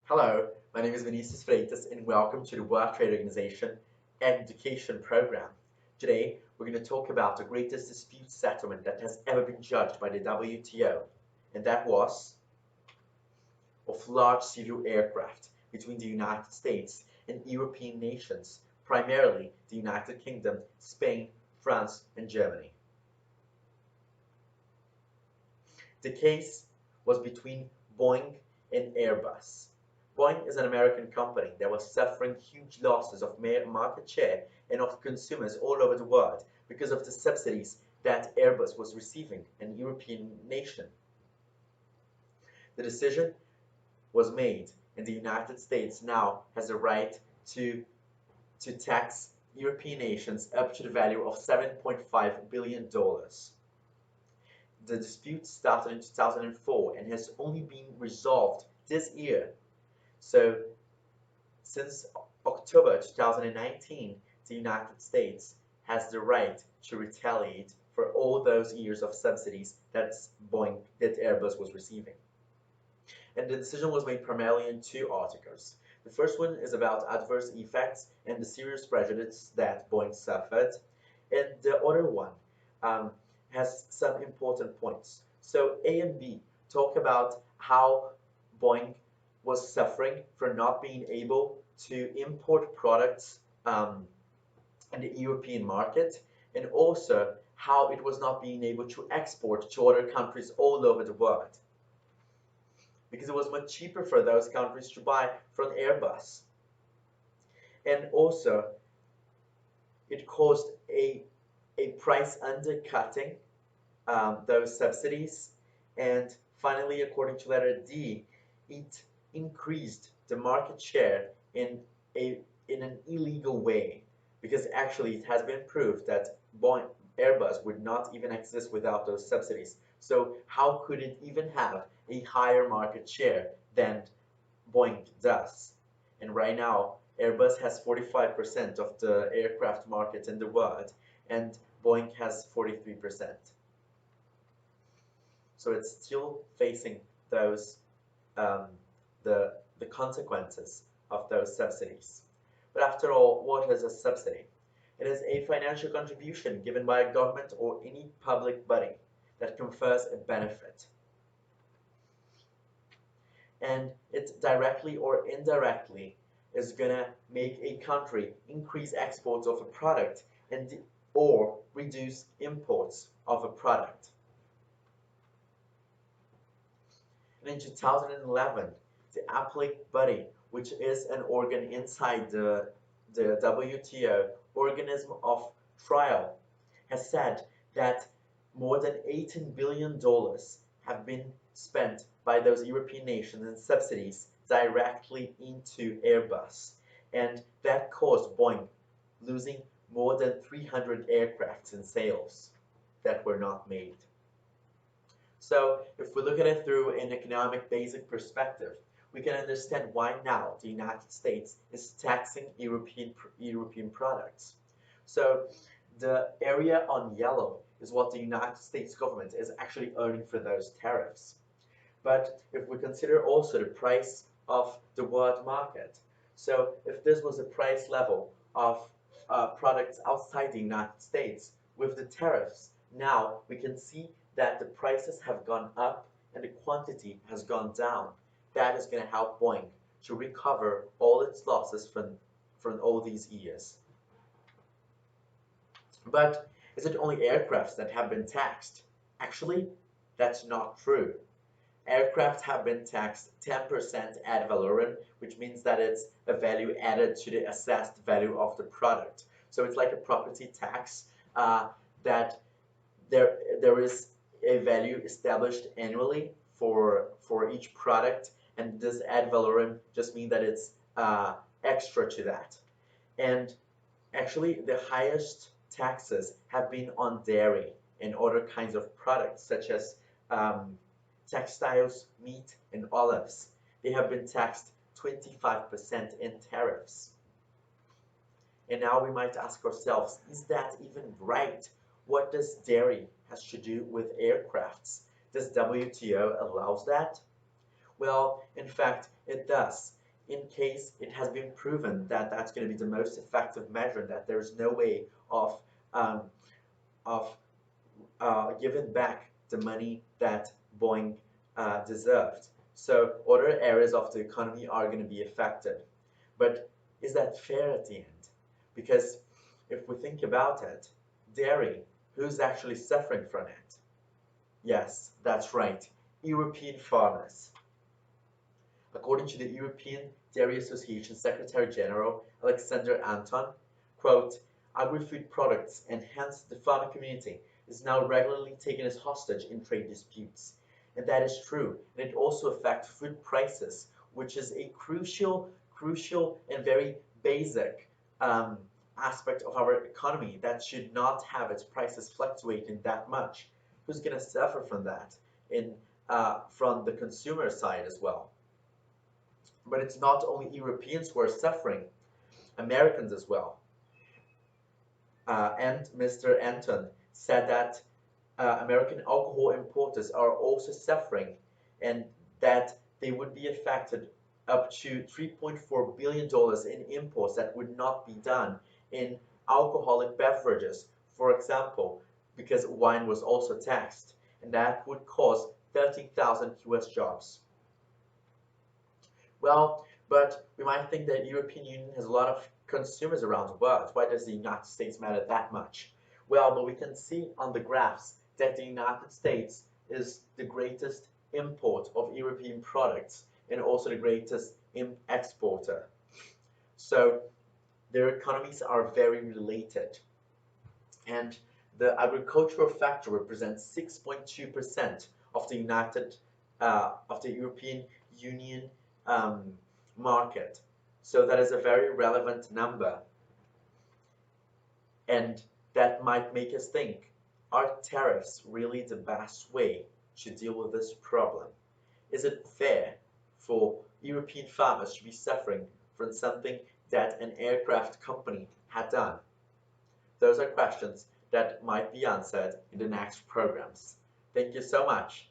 Hello, my name is Vinicius Freitas and welcome to the World Trade Organization Education Program. Today, we're going to talk about the greatest dispute settlement that has ever been judged by the WTO, and that was of large civil aircraft between the United States and European nations, primarily the United Kingdom, Spain, France, and Germany. The case was between Boeing and Airbus. Boeing is an American company that was suffering huge losses of market share and of consumers all over the world because of the subsidies that Airbus was receiving, an European nation. The decision was made, and the United States now has the right to tax European nations up to the value of $7.5 billion. The dispute started in 2004 and has only been resolved this year. So, since October 2019, the United States has the right to retaliate for all those years of subsidies that Airbus was receiving. And the decision was made primarily in two articles. The first one is about adverse effects and the serious prejudice that Boeing suffered, and the other one has some important points. So A and B talk about how Boeing was suffering for not being able to import products in the European market, and also how it was not being able to export to other countries all over the world, because it was much cheaper for those countries to buy from Airbus. And also, it caused a price undercutting those subsidies. And finally, according to letter D, it increased the market share in an illegal way, because actually it has been proved that Airbus would not even exist without those subsidies. So how could it even have a higher market share than Boeing does? And right now, Airbus has 45% of the aircraft market in the world, and Boeing has 43%. So it's still facing those the consequences of those subsidies. But after all, what is a subsidy? It is a financial contribution given by a government or any public body that confers a benefit. And it directly or indirectly is going to make a country increase exports of a product or reduce imports of a product. And in 2011, the appellate body, which is an organ inside the WTO, organism of trial, has said that more than $18 billion have been spent by those European nations in subsidies directly into Airbus, and that caused Boeing losing more than 300 aircrafts in sales that were not made. So if we look at it through an economic basic perspective, we can understand why now the United States is taxing European products. So the area on yellow is what the United States government is actually earning for those tariffs. But if we consider also the price of the world market, so if this was a price level of products outside the United States, with the tariffs, now we can see that the prices have gone up and the quantity has gone down. That is going to help Boeing to recover all its losses from all these years. But is it only aircrafts that have been taxed? Actually, that's not true. Aircraft have been taxed 10% ad valorem, which means that it's a value added to the assessed value of the product. So it's like a property tax that there is a value established annually for each product, and this ad valorem just means that it's extra to that. And actually, the highest taxes have been on dairy and other kinds of products, such as textiles, meat, and olives. They have been taxed 25% in tariffs. And now we might ask ourselves, is that even right? What does dairy has to do with aircrafts? Does WTO allows that? Well, in fact, it does. in case it has been proven that that's going to be the most effective measure, that there's no way of um, of giving back the money that Boeing deserved. So other areas of the economy are going to be affected. But is that fair at the end? Because if we think about it, dairy, who's actually suffering from it? Yes, that's right, European farmers. According to the European Dairy Association Secretary General Alexander Anton, quote, agri-food products and hence the farming community is now regularly taken as hostage in trade disputes. And that is true. And it also affects food prices, which is a crucial and very basic um, aspect of our economy that should not have its prices fluctuating that much. Who's going to suffer from that from the consumer side as well? But it's not only Europeans who are suffering, Americans as well. And Mr. Anton said that American alcohol importers are also suffering and that they would be affected up to $3.4 billion in imports that would not be done in alcoholic beverages, for example, because wine was also taxed, and that would cause 13,000 US jobs. Well, but we might think that the European Union has a lot of consumers around the world. Why does the United States matter that much? Well, but we can see on the graphs that the United States is the greatest import of European products and also the greatest exporter. So their economies are very related. And the agricultural factor represents 6.2% of of the European Union market. So that is a very relevant number, and that might make us think, are tariffs really the best way to deal with this problem? Is it fair for European farmers to be suffering from something that an aircraft company had done? Those are questions that might be answered in the next programs. Thank you so much.